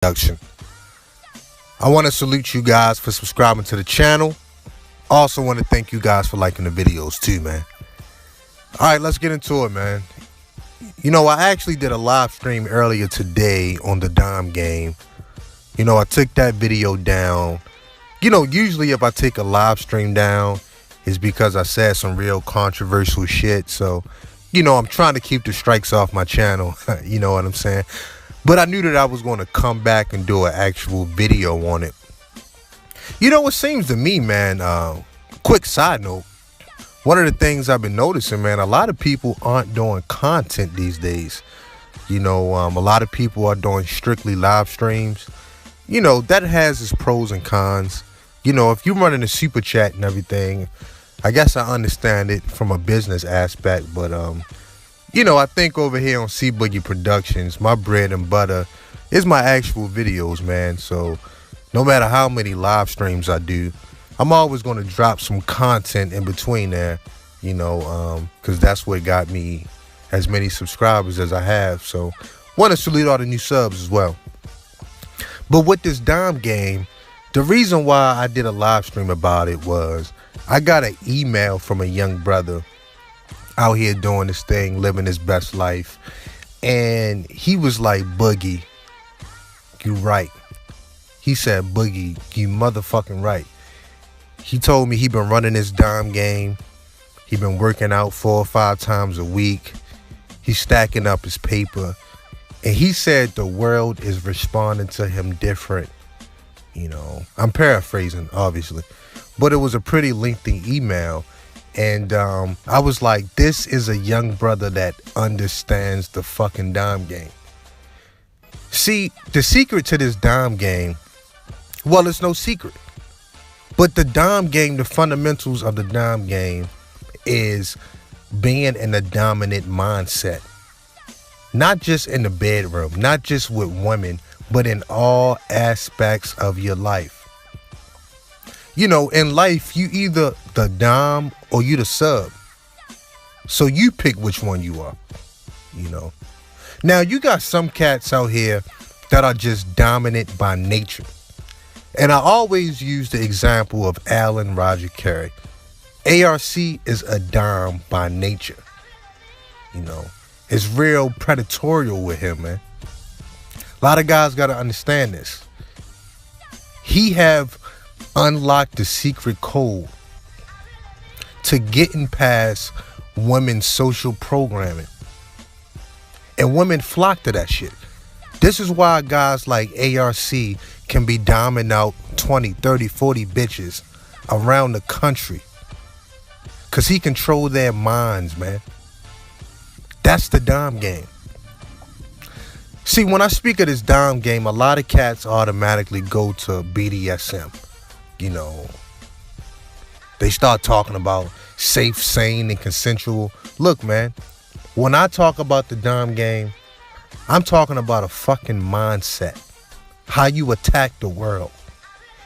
production. I want to salute you guys for subscribing to the channel. Also want to thank you guys for liking the videos too, man. Alright, let's get into it, man. You know, I actually did a live stream earlier today on the Dom game. You know, I took that video down. You know, usually if I take a live stream down, it's because I said some real controversial shit. So, you know, I'm trying to keep the strikes off my channel. You know what I'm saying? But I knew that I was going to come back and do an actual video on it. You know, it seems to me, man, quick side note, one of the things I've been noticing, man, a lot of people aren't doing content these days. You know, a lot of people are doing strictly live streams. You know, that has its pros and cons. You know, if you're running a super chat and everything, I guess I understand it from a business aspect. But, you know, I think over here on BaltimoreBoogie Productions, my bread and butter is my actual videos, man. So no matter how many live streams I do, I'm always going to drop some content in between there, you know, because that's what got me as many subscribers as I have. So want to salute all the new subs as well. But with this Dom game, the reason why I did a live stream about it was I got an email from a young brother out here doing this thing, living his best life. And he was like, Boogie, you right. He said, Boogie, you motherfucking right. He told me he been running this Dom game. He been working out 4 or 5 times a week. He's stacking up his paper. And he said the world is responding to him different. You know, I'm paraphrasing, obviously. But it was a pretty lengthy email. And I was like, this is a young brother that understands the fucking Dom game. See, the secret to this Dom game, well, it's no secret. But the Dom game, the fundamentals of the Dom game is being in a dominant mindset. Not just in the bedroom, not just with women, but in all aspects of your life. You know, in life, you either the Dom or you the sub. So you pick which one you are, you know. Now, you got some cats out here that are just dominant by nature. And I always use the example of Alan Roger Carey. ARC is a Dom by nature. You know, it's real predatorial with him, man. A lot of guys got to understand this. He have unlocked the secret code to getting past women's social programming. And women flock to that shit. This is why guys like ARC can be doming out 20, 30, 40 bitches around the country. Because he control their minds, man. That's the Dom game. See, when I speak of this Dom game, a lot of cats automatically go to BDSM. You know, they start talking about safe, sane, and consensual. Look, man, when I talk about the Dom game, I'm talking about a fucking mindset. How you attack the world.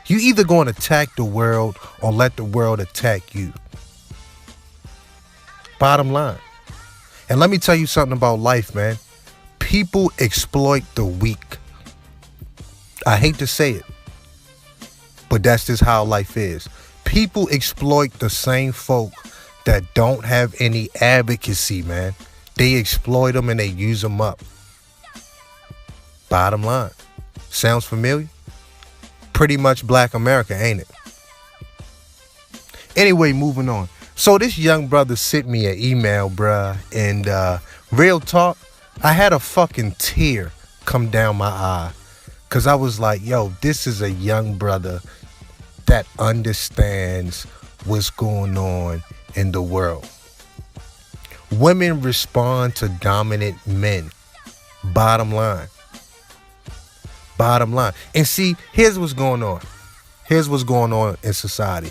You either going to attack the world or let the world attack you. Bottom line. And let me tell you something about life, man. People exploit the weak. I hate to say it, but that's just how life is. People exploit the same folk that don't have any advocacy, man. They exploit them and they use them up. Bottom line. Sounds familiar? Pretty much Black America, ain't it? Anyway, moving on. So this young brother sent me an email, bruh, and real talk, I had a fucking tear come down my eye. Because I was like, yo, this is a young brother that understands what's going on in the world. Women respond to dominant men. Bottom line. Bottom line. And see, here's what's going on. Here's what's going on in society.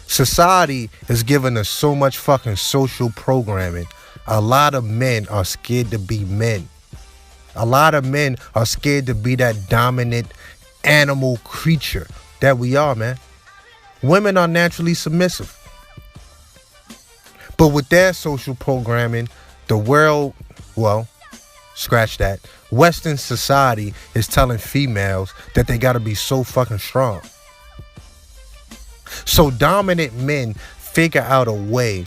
Society has given us so much fucking social programming. A lot of men are scared to be men. A lot of men are scared to be that dominant animal creature that we are, man. Women are naturally submissive. But with their social programming, the world, well, scratch that. Western society is telling females that they gotta be so fucking strong. So dominant men figure out a way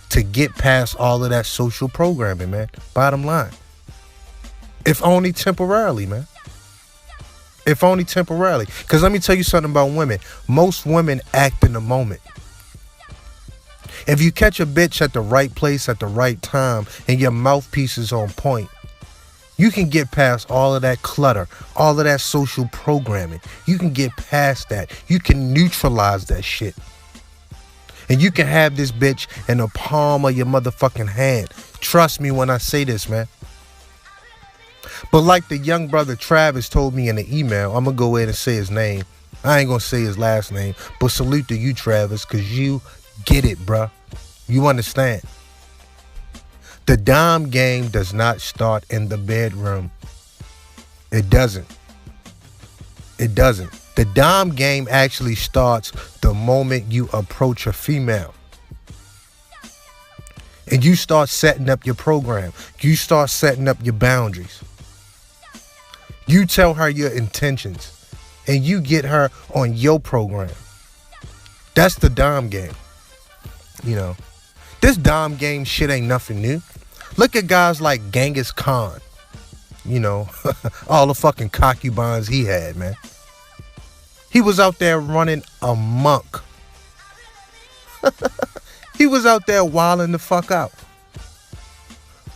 to get past all of that social programming, man. Bottom line. If only temporarily, man. If only temporarily. Because let me tell you something about women. Most women act in the moment. If you catch a bitch at the right place at the right time and your mouthpiece is on point, you can get past all of that clutter, all of that social programming. You can get past that. You can neutralize that shit. And you can have this bitch in the palm of your motherfucking hand. Trust me when I say this, man. But like the young brother Travis told me in the email, I'm going to go ahead and say his name. I ain't going to say his last name. But salute to you, Travis, because you get it, bruh. You understand. The dime game does not start in the bedroom. It doesn't. It doesn't. The dime game actually starts the moment you approach a female. And you start setting up your program. You start setting up your boundaries. You tell her your intentions. And you get her on your program. That's the dime game. You know, this dime game shit ain't nothing new. Look at guys like Genghis Khan. You know, all the fucking concubines he had, man. He was out there running amok. He was out there wilding the fuck out.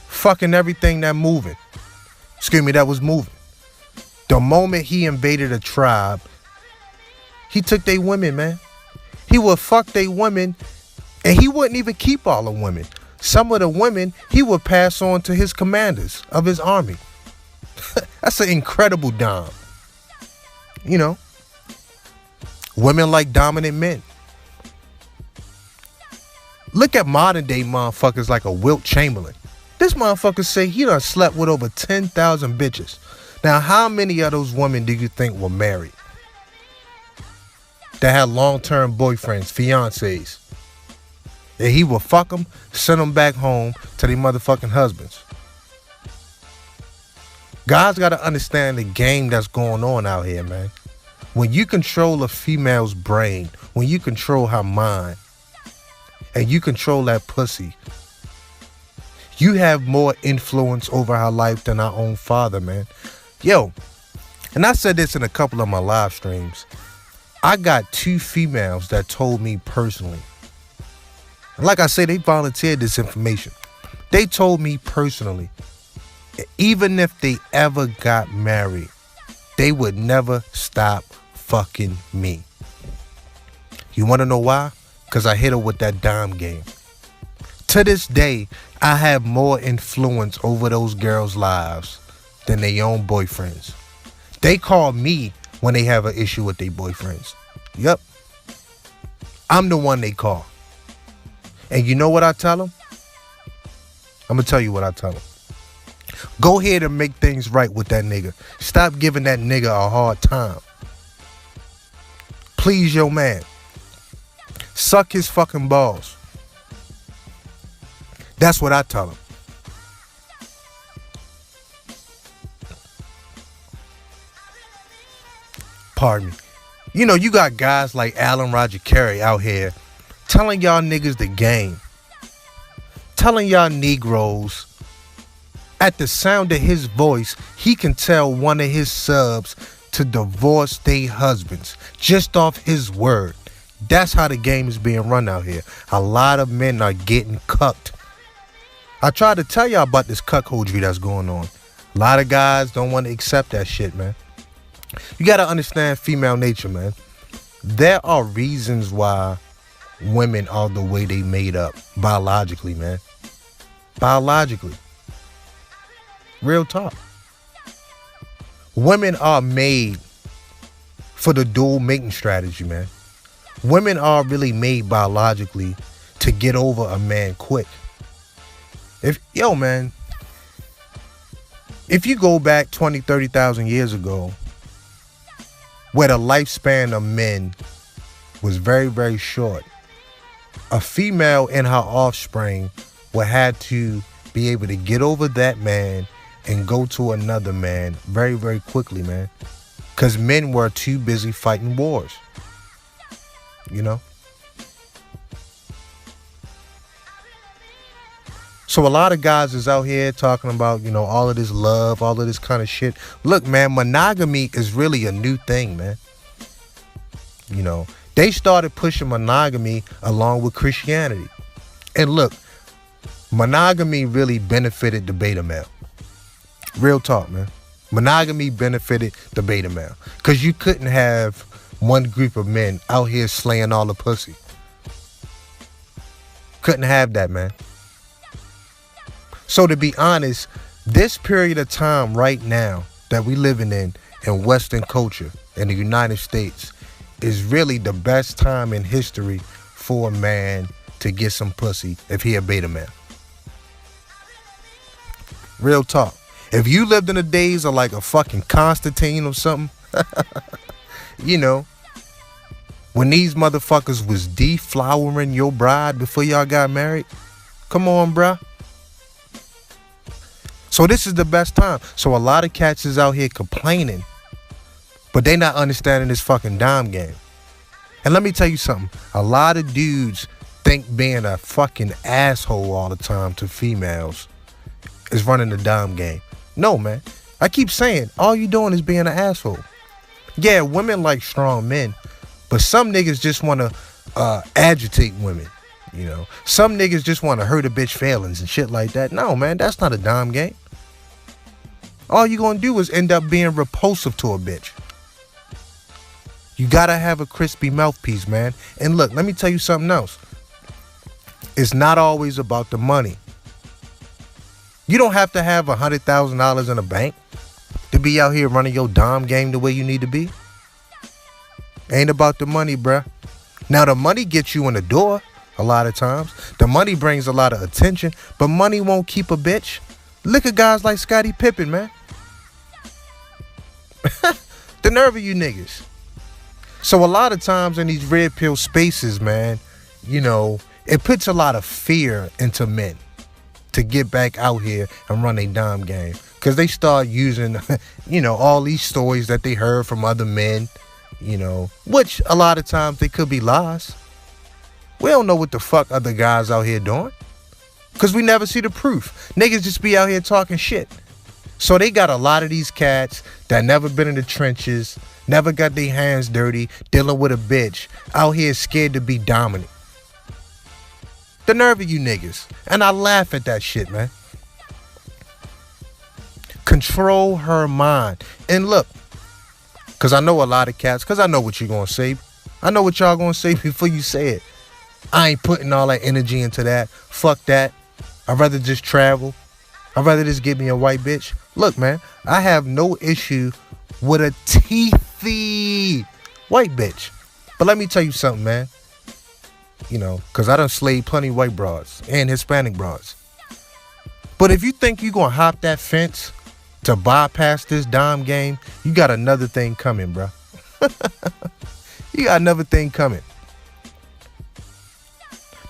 Fucking everything that moving. Excuse me, that was moving. The moment he invaded a tribe, he took their women, man. He would fuck their women, and he wouldn't even keep all the women. Some of the women he would pass on to his commanders of his army. That's an incredible dom. You know, women like dominant men. Look at modern day motherfuckers like a Wilt Chamberlain. This motherfucker say he done slept with over 10,000 bitches. Now, how many of those women do you think were married? That had long-term boyfriends, fiancés. And he will fuck them, send them back home to their motherfucking husbands. Guys got to understand the game that's going on out here, man. When you control a female's brain, when you control her mind, and you control that pussy, you have more influence over her life than our own father, man. Yo, and I said this in a couple of my live streams. I got 2 females that told me personally. And like I said, they volunteered this information. They told me personally, even if they ever got married, they would never stop fucking me. You want to know why? Because I hit her with that dime game. To this day, I have more influence over those girls' lives than their own boyfriends. They call me when they have an issue with their boyfriends. Yep. I'm the one they call. And you know what I tell them? I'm going to tell you what I tell them. Go ahead and make things right with that nigga. Stop giving that nigga a hard time. Please your man. Suck his fucking balls. That's what I tell him. Pardon me. You know, you got guys like Alan Roger Carey out here telling y'all niggas the game. Telling y'all Negroes, at the sound of his voice, he can tell one of his subs to divorce their husbands just off his word. That's how the game is being run out here. A lot of men are getting cucked. I tried to tell y'all about this cuckoldry that's going on. A lot of guys don't want to accept that shit, man. You got to understand female nature, man. There are reasons why women are the way they made up biologically, man. Biologically. Real talk. Women are made for the dual mating strategy, man. Women are really made biologically to get over a man quick. If you go back 20, 30,000 years ago, where the lifespan of men was very, very short, a female and her offspring would have to be able to get over that man and go to another man very, very quickly, man. Because men were too busy fighting wars. You know? So a lot of guys is out here talking about, you know, all of this love, all of this kind of shit. Look, man, monogamy is really a new thing, man. You know, they started pushing monogamy along with Christianity. And look, monogamy really benefited the beta male. Real talk, man. Monogamy benefited the beta male. Because you couldn't have one group of men out here slaying all the pussy. Couldn't have that, man. So to be honest, this period of time right now that we living in Western culture in the United States is really the best time in history for a man to get some pussy if he a beta man. Real talk. If you lived in the days of like a fucking Constantine or something, you know, when these motherfuckers was deflowering your bride before y'all got married, come on, bruh. So this is the best time. So a lot of cats is out here complaining, but they not understanding this fucking dime game. And let me tell you something. A lot of dudes think being a fucking asshole all the time to females is running the dime game. No, man. I keep saying, all you doing is being an asshole. Yeah, women like strong men, but some niggas just want to agitate women. You know, some niggas just want to hurt a bitch feelings and shit like that. No, man, that's not a dime game. All you gonna do is end up being repulsive to a bitch. You gotta have a crispy mouthpiece, man. And look, let me tell you something else. It's not always about the money. You don't have to have $100,000 in the bank to be out here running your dime game the way you need to be. Ain't about the money, bruh. Now, the money gets you in the door a lot of times. The money brings a lot of attention, but money won't keep a bitch. Look at guys like Scottie Pippen, man. The nerve of you niggas. So a lot of times in these red pill spaces, man, you know, it puts a lot of fear into men to get back out here and run a dime game. Because they start using, you know, all these stories that they heard from other men, you know, which a lot of times they could be lies. We don't know what the fuck other guys out here doing. Because we never see the proof. Niggas just be out here talking shit. So they got a lot of these cats that never been in the trenches, never got their hands dirty, dealing with a bitch, out here scared to be dominant. The nerve of you niggas. And I laugh at that shit, man. Control her mind. And look, because I know a lot of cats, because I know what you're going to say. I know what y'all going to say before you say it. I ain't putting all that energy into that. Fuck that. I'd rather just travel. I'd rather just get me a white bitch. Look, man, I have no issue with a teethy white bitch. But let me tell you something, man. You know, because I done slayed plenty of white broads and Hispanic broads. But if you think you're going to hop that fence to bypass this dime game, you got another thing coming, bro. You got another thing coming.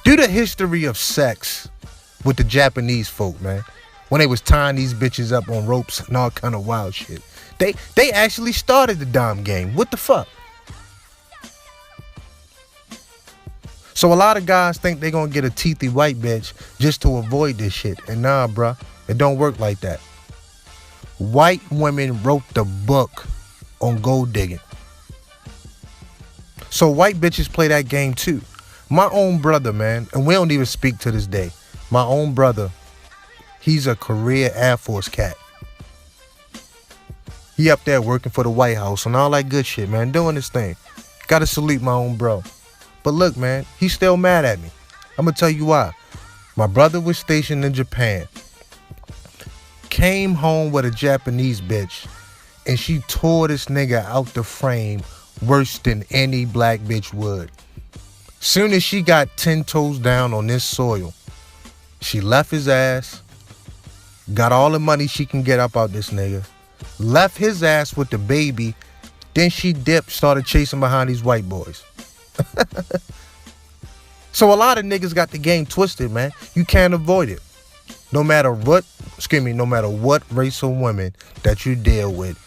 Do the history of sex with the Japanese folk, man. When they was tying these bitches up on ropes and all kind of wild shit. They actually started the dime game. What the fuck? So a lot of guys think they gonna get a teethy white bitch just to avoid this shit. And nah, bruh, it don't work like that. White women wrote the book on gold digging. So white bitches play that game too. My own brother, man, and we don't even speak to this day. My own brother, he's a career Air Force cat. He up there working for the White House and all that good shit, man, doing his thing. Gotta salute my own bro. But look, man, he's still mad at me. I'm gonna tell you why. My brother was stationed in Japan. Came home with a Japanese bitch, and she tore this nigga out the frame worse than any black bitch would. Soon as she got 10 toes down on this soil, she left his ass, got all the money she can get up out this nigga, left his ass with the baby, then she dipped, started chasing behind these white boys. So a lot of niggas got the game twisted, man. You can't avoid it. No matter what, no matter what race or women that you deal with,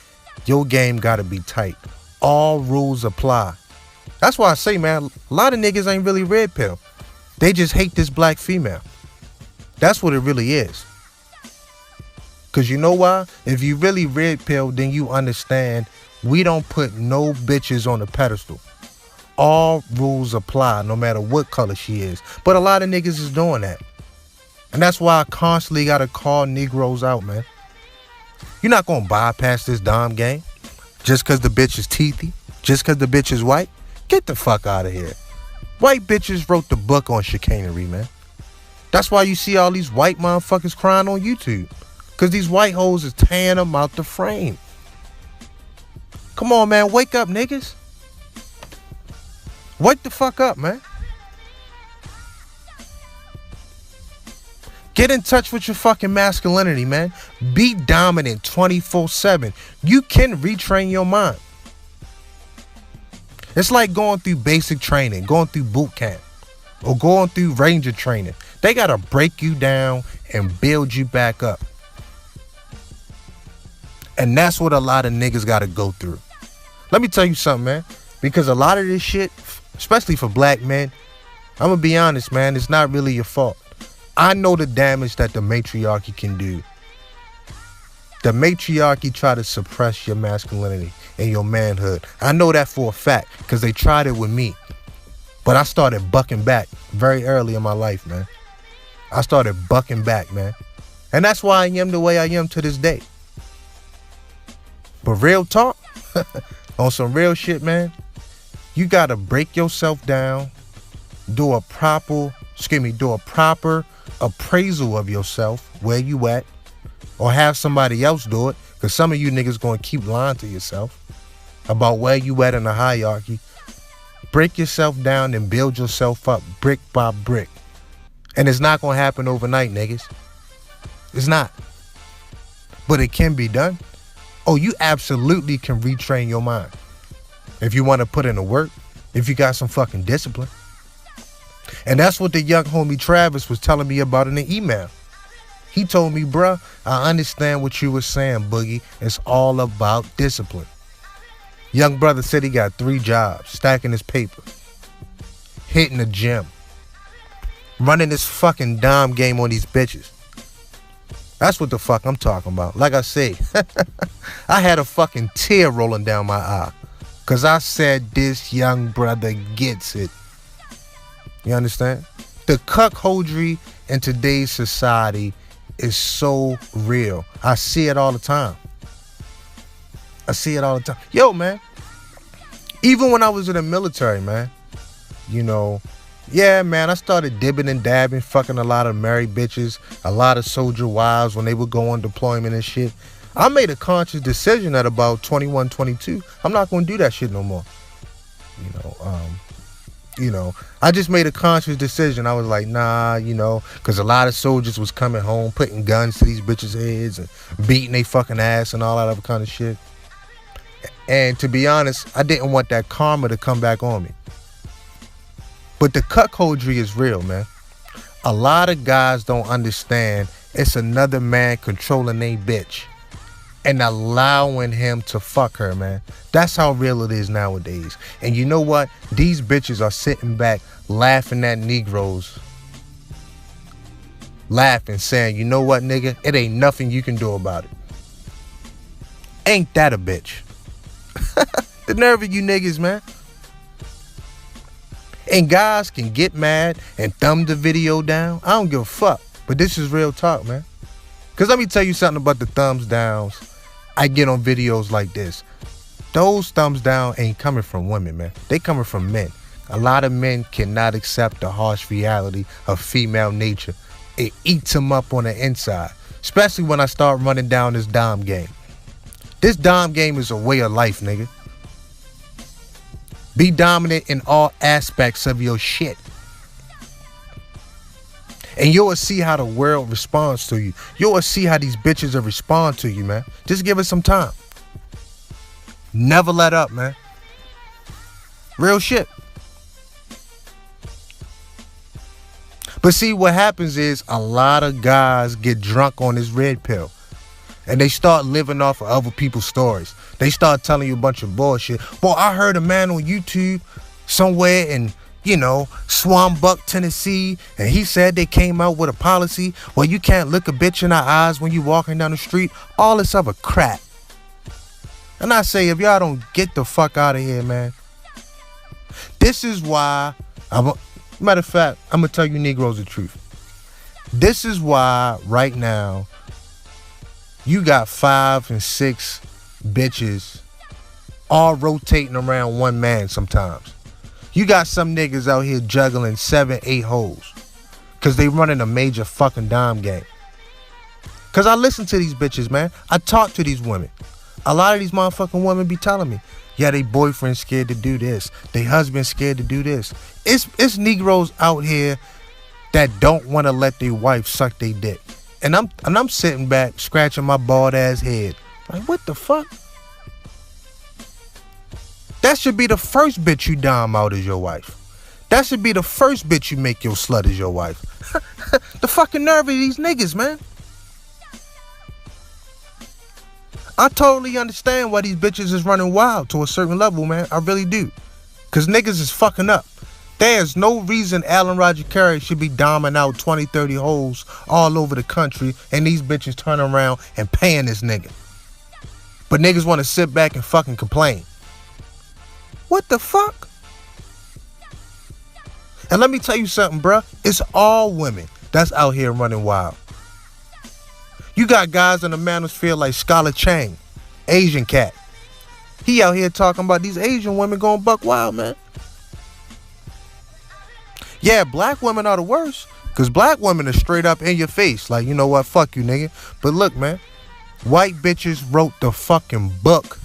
your game gotta be tight. All rules apply. That's why I say, man, a lot of niggas ain't really red pill. They just hate this black female. That's what it really is. Cause you know why? If you really red pill, then you understand we don't put no bitches on a pedestal. All rules apply no matter what color she is. But a lot of niggas is doing that. And that's why I constantly gotta call Negroes out, man. You're not gonna bypass this dom game just cause the bitch is teethy, just cause the bitch is white. Get the fuck out of here. White bitches wrote the book on chicanery, man. That's why you see all these white motherfuckers crying on YouTube. Cause these white hoes is tearing them out the frame. Come on, man, wake up, niggas. Wake the fuck up, man. Get in touch with your fucking masculinity, man. Be dominant 24/7. You can retrain your mind. It's like going through basic training, going through boot camp, or going through ranger training. They gotta break you down and build you back up. And that's what a lot of niggas gotta go through. Let me tell you something, man. Because a lot of this shit, especially for black men, I'm gonna be honest, man, it's not really your fault. I know the damage that the matriarchy can do. The matriarchy try to suppress your masculinity and your manhood. I know that for a fact because they tried it with me. But I started bucking back very early in my life, man. I started bucking back, man. And that's why I am the way I am to this day. But real talk, on some real shit, man, you gotta break yourself down, do a proper appraisal of yourself, where you at, or have somebody else do it, because some of you niggas gonna keep lying to yourself about where you at in the hierarchy. Break yourself down and build yourself up brick by brick. And it's not gonna happen overnight, niggas. It's not. But it can be done. Oh, you absolutely can retrain your mind. If you want to put in the work, if you got some fucking discipline. And that's what the young homie Travis was telling me about in the email. He told me, bruh, I understand what you were saying, Boogie. It's all about discipline. Young brother said he got 3 jobs, stacking his paper, hitting the gym, running this fucking dime game on these bitches. That's what the fuck I'm talking about. Like I say, I had a fucking tear rolling down my eye. Because I said this young brother gets it. You understand? The cuckoldry in today's society is so real. I see it all the time. I see it all the time. Yo, man. Even when I was in the military, man. You know, yeah, man, I started dibbing and dabbing, fucking a lot of married bitches, a lot of soldier wives when they would go on deployment and shit. I made a conscious decision at about 21, 22. I'm not going to do that shit no more. I just made a conscious decision. I was like, nah, because a lot of soldiers was coming home, putting guns to these bitches' heads and beating they fucking ass and all that other kind of shit. And to be honest, I didn't want that karma to come back on me. But the cuckoldry is real, man. A lot of guys don't understand it's another man controlling a bitch and allowing him to fuck her, man. That's how real it is nowadays. And you know what? These bitches are sitting back laughing at Negroes. Laughing, saying, you know what, nigga? It ain't nothing you can do about it. Ain't that a bitch? The nerve of you niggas, man. And guys can get mad and thumb the video down. I don't give a fuck. But this is real talk, man. Because let me tell you something about the thumbs downs I get on videos like this. Those thumbs down ain't coming from women, man. They coming from men. A lot of men cannot accept the harsh reality of female nature. It eats them up on the inside. Especially when I start running down this dom game. This dom game is a way of life, nigga. Be dominant in all aspects of your shit. And you'll see how the world responds to you. You'll see how these bitches will respond to you, man. Just give it some time. Never let up, man. Real shit. But see, what happens is a lot of guys get drunk on this red pill. And they start living off of other people's stories. They start telling you a bunch of bullshit. Boy, I heard a man on YouTube somewhere in, Swanbuck, Tennessee, and he said they came out with a policy where you can't look a bitch in her eyes when you walking down the street. All this other crap. And I say, if y'all don't get the fuck out of here, man. This is why, matter of fact, I'm going to tell you Negroes the truth. This is why right now, you got 5 and 6 bitches all rotating around one man sometimes. You got some niggas out here juggling 7, 8 hoes because they running a major fucking dime game. Because I listen to these bitches, man. I talk to these women. A lot of these motherfucking women be telling me, yeah, they boyfriend scared to do this. They husband scared to do this. It's Negroes out here that don't want to let their wife suck their dick. And I'm sitting back scratching my bald ass head. Like, what the fuck? That should be the first bitch you dime out as your wife. That should be the first bitch you make your slut as your wife. The fucking nerve of these niggas, man. I totally understand why these bitches is running wild to a certain level, man. I really do. Because niggas is fucking up. There's no reason Alan Roger Carey should be doming out 20, 30 hoes all over the country and these bitches turn around and paying this nigga. But niggas want to sit back and fucking complain. What the fuck? And let me tell you something, bruh. It's all women that's out here running wild. You got guys in the manosphere like Scholar Chang, Asian cat. He out here talking about these Asian women going buck wild, man. Yeah, black women are the worst. Because black women are straight up in your face. Like, you know what? Fuck you, nigga. But look, man. White bitches wrote the fucking book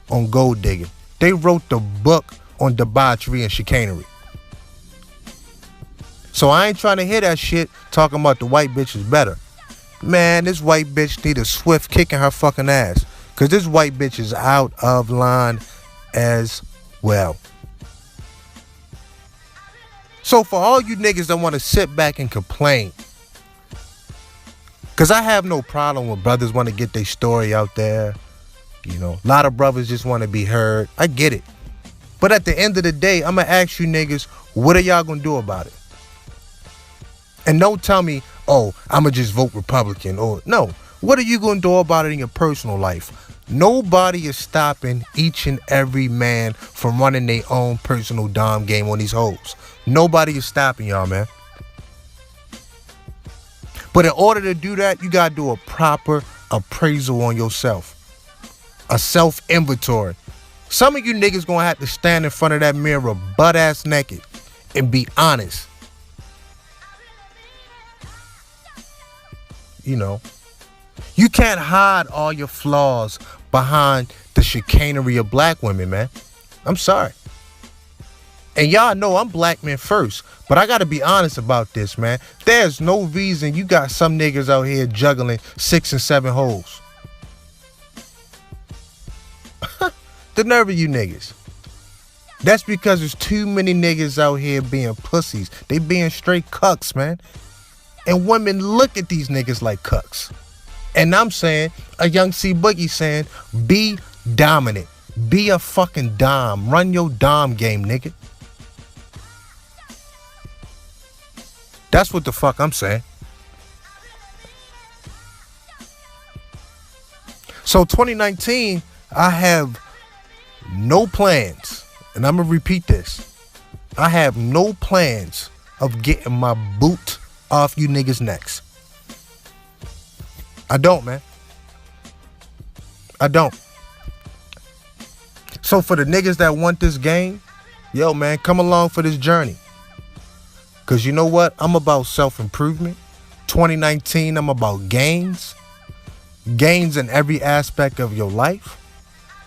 on gold digging. They wrote the book on debauchery and chicanery. So I ain't trying to hear that shit talking about the white bitch is better. Man, this white bitch need a swift kick in her fucking ass. Because this white bitch is out of line as well. So for all you niggas that want to sit back and complain, because I have no problem with brothers want to get their story out there. You know, a lot of brothers just want to be heard. I get it. But at the end of the day, I'm going to ask you niggas, what are y'all going to do about it? And don't tell me, oh, I'm going to just vote Republican. Or no, what are you going to do about it in your personal life? Nobody is stopping each and every man from running their own personal dime game on these hoes. Nobody is stopping y'all, man. But in order to do that, you got to do a proper appraisal on yourself. A self-inventory. Some of you niggas going to have to stand in front of that mirror butt-ass naked and be honest. You know, you can't hide all your flaws behind the chicanery of black women, man. I'm sorry. And y'all know I'm black men first, but I got to be honest about this, man. There's no reason you got some niggas out here juggling 6 and 7 hoes. The nerve of you niggas. That's because there's too many niggas out here being pussies. They being straight cucks, man. And women look at these niggas like cucks. And I'm saying, a young C Boogie saying, be dominant. Be a fucking dom. Run your dom game, nigga. That's what the fuck I'm saying. So 2019, I have no plans. And I'm going to repeat this. I have no plans of getting my boot off you niggas' necks. I don't, man. I don't. So for the niggas that want this game, yo, man, come along for this journey. Because you know what? I'm about self-improvement. 2019, I'm about gains. Gains in every aspect of your life.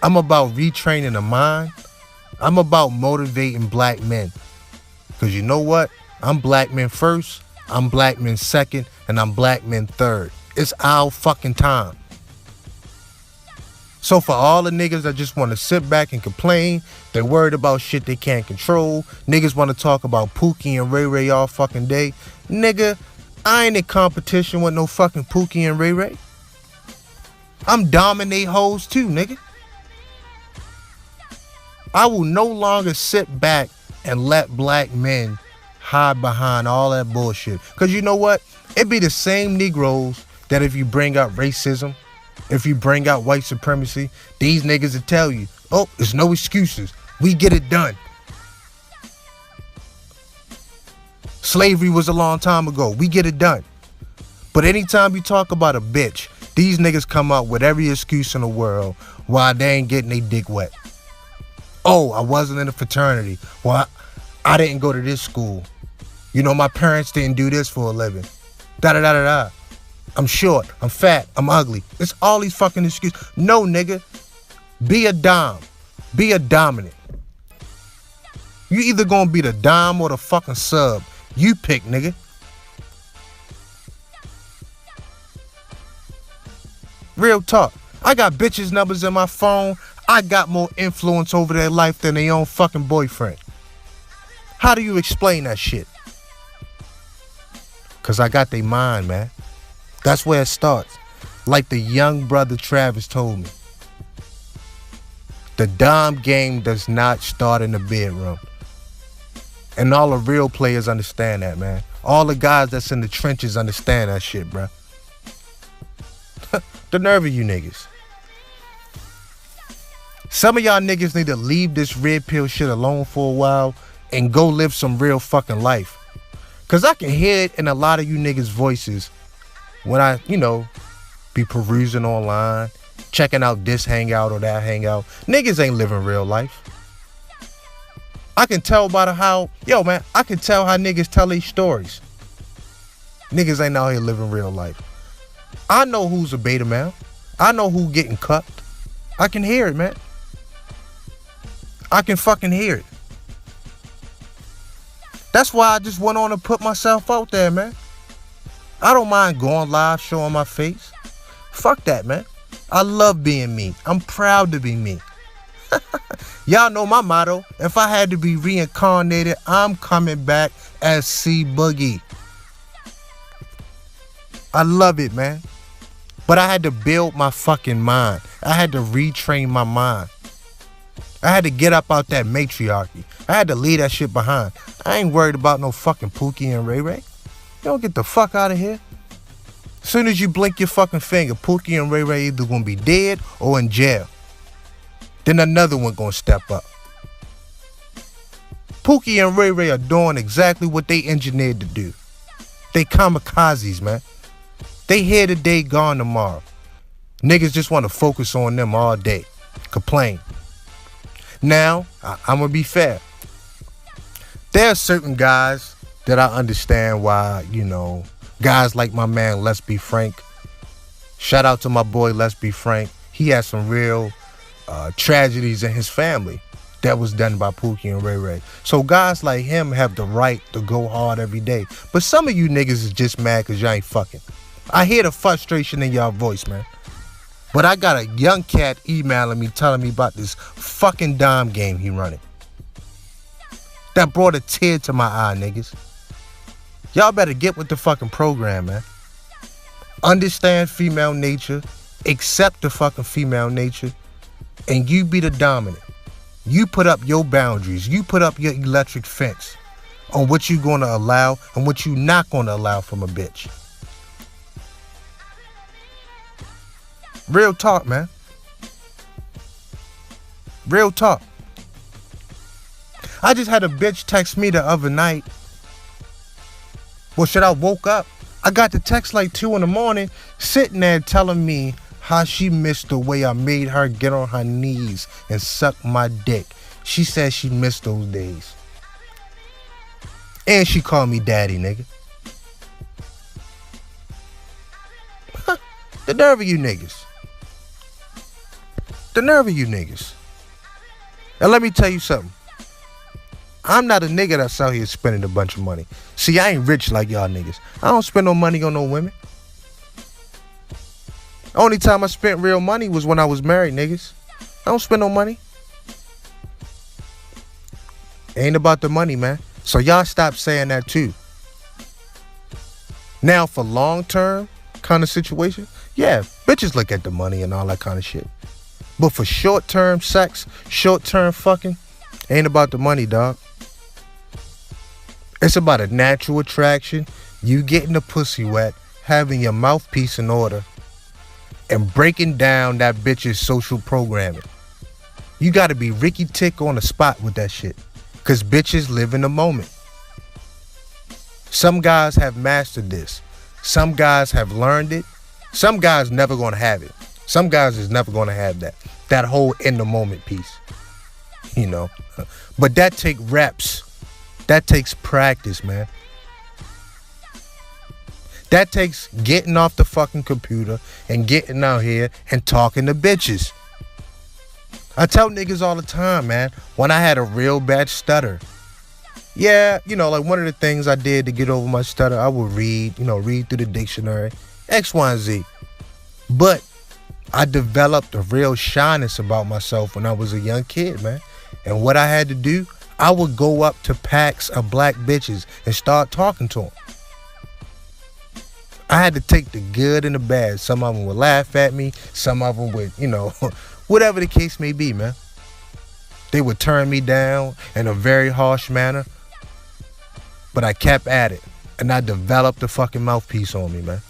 I'm about retraining the mind. I'm about motivating black men. Because you know what? I'm black men first. I'm black men second. And I'm black men third. It's our fucking time. So for all the niggas that just want to sit back and complain, they're worried about shit they can't control. Niggas want to talk about Pookie and Ray Ray all fucking day. Nigga, I ain't in competition with no fucking Pookie and Ray Ray. I'm dominate hoes too, nigga. I will no longer sit back and let black men hide behind all that bullshit. Because you know what? It be the same Negroes that if you bring up racism, if you bring out white supremacy, these niggas will tell you, oh, there's no excuses. We get it done. Slavery was a long time ago. We get it done. But anytime you talk about a bitch, these niggas come up with every excuse in the world why they ain't getting their dick wet. Oh, I wasn't in a fraternity. Well, I didn't go to this school. You know, my parents didn't do this for a living. Da-da-da-da-da. I'm short. I'm fat. I'm ugly. It's all these fucking excuses. No, nigga. Be a dom. Be a dominant. You either gonna be the dom or the fucking sub. You pick, nigga. Real talk. I got bitches' numbers in my phone. I got more influence over their life than their own fucking boyfriend. How do you explain that shit? Because I got their mind, man. That's where it starts. Like the young brother Travis told me. The dom game does not start in the bedroom. And all the real players understand that, man. All the guys that's in the trenches understand that shit, bro. The nerve of you niggas. Some of y'all niggas need to leave this red pill shit alone for a while and go live some real fucking life. Cause I can hear it in a lot of you niggas' voices when I, be perusing online, checking out this hangout or that hangout. Niggas ain't living real life. I can tell by I can tell how niggas tell these stories. Niggas ain't out here living real life. I know who's a beta male. I know who getting cucked. I can hear it, man. I can fucking hear it. That's why I just went on and put myself out there, man. I don't mind going live, showing my face. Fuck that, man. I love being me. I'm proud to be me. Y'all know my motto. If I had to be reincarnated, I'm coming back as C-Boogie. I love it, man. But I had to build my fucking mind. I had to retrain my mind. I had to get up out that matriarchy. I had to leave that shit behind. I ain't worried about no fucking Pookie and Ray Ray. You don't get the fuck out of here. As soon as you blink your fucking finger, Pookie and Ray Ray either gonna be dead or in jail. Then another one gonna step up. Pookie and Ray Ray are doing exactly what they engineered to do. They kamikazes, man. They here today, gone tomorrow. Niggas just want to focus on them all day. Complain. Now, I'm going to be fair. There are certain guys that I understand why, guys like my man, Let's Be Frank. Shout out to my boy, Let's Be Frank. He has some real tragedies in his family that was done by Pookie and Ray Ray. So guys like him have the right to go hard every day. But some of you niggas is just mad because y'all ain't fucking. I hear the frustration in y'all voice, man. But I got a young cat emailing me telling me about this fucking dime game he running. That brought a tear to my eye, niggas. Y'all better get with the fucking program, man. Understand female nature. Accept the fucking female nature. And you be the dominant. You put up your boundaries. You put up your electric fence on what you going to allow and what you not going to allow from a bitch. Real talk, man. Real talk. I just had a bitch text me the other night. Well, shit, I woke up. I got the text like 2 in the morning, sitting there telling me how she missed the way I made her get on her knees and suck my dick. She said she missed those days. And she called me daddy, nigga. The nerve of you niggas. The nerve of you niggas. And let me tell you something. I'm not a nigga that's out here spending a bunch of money. See, I ain't rich like y'all niggas. I don't spend no money on no women. Only time I spent real money was when I was married, niggas. I don't spend no money. Ain't about the money, man. So y'all stop saying that too. Now for long term kind of situation, yeah, bitches look at the money and all that kind of shit. But for short term sex, short term fucking, ain't about the money, dog. It's about a natural attraction, you getting the pussy wet, having your mouthpiece in order, and breaking down that bitch's social programming. You gotta be Ricky Tick on the spot with that shit. Cause bitches live in the moment. Some guys have mastered this. Some guys have learned it. Some guys never gonna have it. Some guys is never gonna have that. That whole in the moment piece. You know. But that take reps. That takes practice, man. That takes getting off the fucking computer and getting out here and talking to bitches. I tell niggas all the time, man, when I had a real bad stutter. Yeah, you know, like one of the things I did to get over my stutter, I would read through the dictionary, X, Y, and Z. But I developed a real shyness about myself when I was a young kid, man. And what I had to do, I would go up to packs of black bitches and start talking to them. I had to take the good and the bad. Some of them would laugh at me. Some of them would, whatever the case may be, man. They would turn me down in a very harsh manner. But I kept at it. And I developed a fucking mouthpiece on me, man.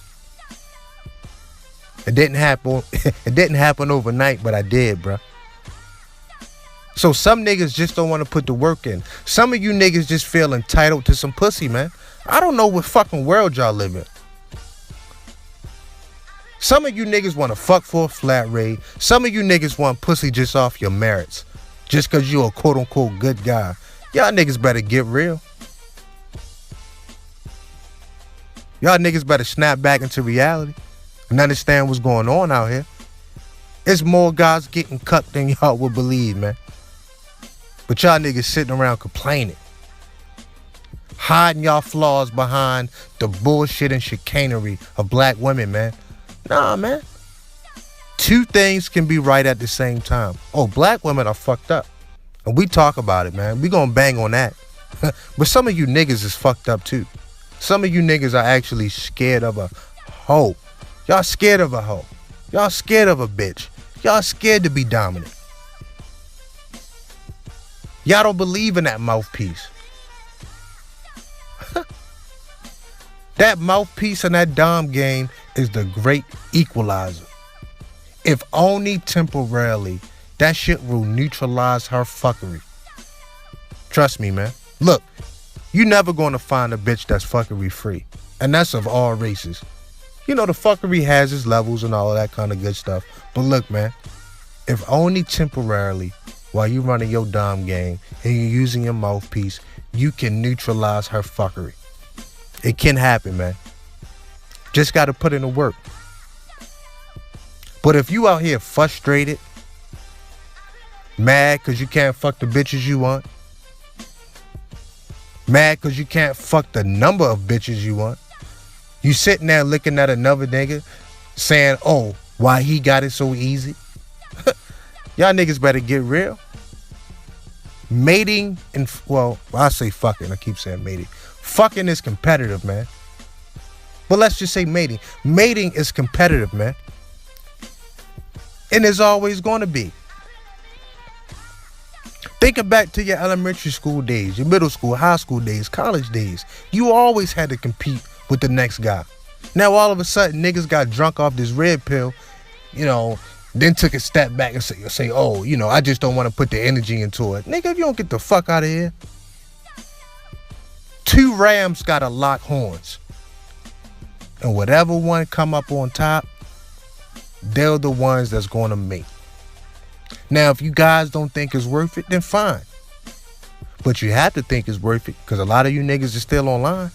It didn't happen overnight, but I did, bro. So some niggas just don't want to put the work in. Some of you niggas just feel entitled to some pussy, man. I don't know what fucking world y'all live in. Some of you niggas want to fuck for a flat rate. Some of you niggas want pussy just off your merits. Just because you a quote-unquote good guy. Y'all niggas better get real. Y'all niggas better snap back into reality and understand what's going on out here. It's more guys getting cut than y'all would believe, man. But y'all niggas sitting around complaining. Hiding y'all flaws behind the bullshit and chicanery of black women, man. Nah, man. Two things can be right at the same time. Oh, black women are fucked up. And we talk about it, man. We gonna bang on that. But some of you niggas is fucked up too. Some of you niggas are actually scared of a hoe. Y'all scared of a hoe. Y'all scared of a bitch. Y'all scared to be dominant. Y'all don't believe in that mouthpiece. That mouthpiece and that dom game is the great equalizer. If only temporarily, that shit will neutralize her fuckery. Trust me, man. Look, you never gonna find a bitch that's fuckery free. And that's of all races. You know, the fuckery has its levels and all of that kind of good stuff. But look, man, if only temporarily, while you running your dom game and you're using your mouthpiece, you can neutralize her fuckery. It can happen, man. Just gotta put in the work. But if you out here frustrated, mad because you can't fuck the bitches you want, mad because you can't fuck the number of bitches you want, you sitting there looking at another nigga saying, oh, why he got it so easy? Y'all niggas better get real. Mating and, well, I say fucking. I keep saying mating. Fucking is competitive, man. But let's just say mating. Mating is competitive, man. And it's always going to be. Thinking back to your elementary school days, your middle school, high school days, college days. You always had to compete with the next guy. Now all of a sudden, niggas got drunk off this red pill, then took a step back and say, oh, I just don't want to put the energy into it. Nigga, if you don't get the fuck out of here. Two rams gotta lock horns. And whatever one come up on top, they're the ones that's gonna mate. Now, if you guys don't think it's worth it, then fine. But you have to think it's worth it, because a lot of you niggas are still online.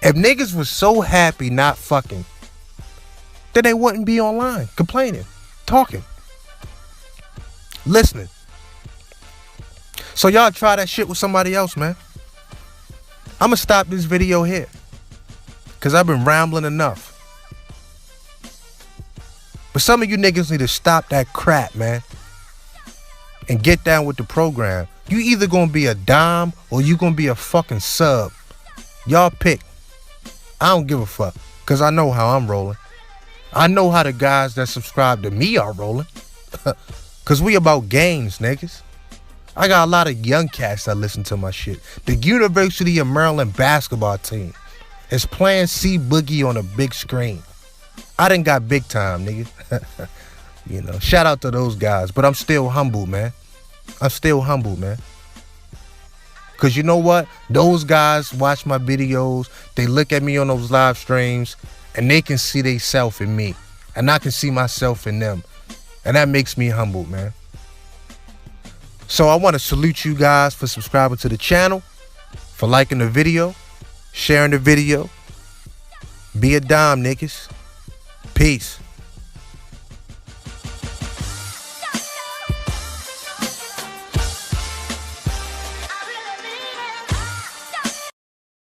If niggas was so happy not fucking, then they wouldn't be online, complaining, talking, listening. So y'all try that shit with somebody else, man. I'm gonna stop this video here, because I've been rambling enough. But some of you niggas need to stop that crap, man, and get down with the program. You either gonna be a dime or you gonna be a fucking sub. Y'all pick. I don't give a fuck, because I know how I'm rolling. I know how the guys that subscribe to me are rolling. Because we about games, niggas. I got a lot of young cats that listen to my shit. The University of Maryland basketball team is playing Boogie on a big screen. I done got big time, nigga. You know, shout out to those guys. But I'm still humble, man. I'm still humble, man. Because you know what? Those guys watch my videos. They look at me on those live streams. And they can see themselves in me. And I can see myself in them. And that makes me humble, man. So I want to salute you guys for subscribing to the channel. For liking the video. Sharing the video. Be a dime, niggas. Peace.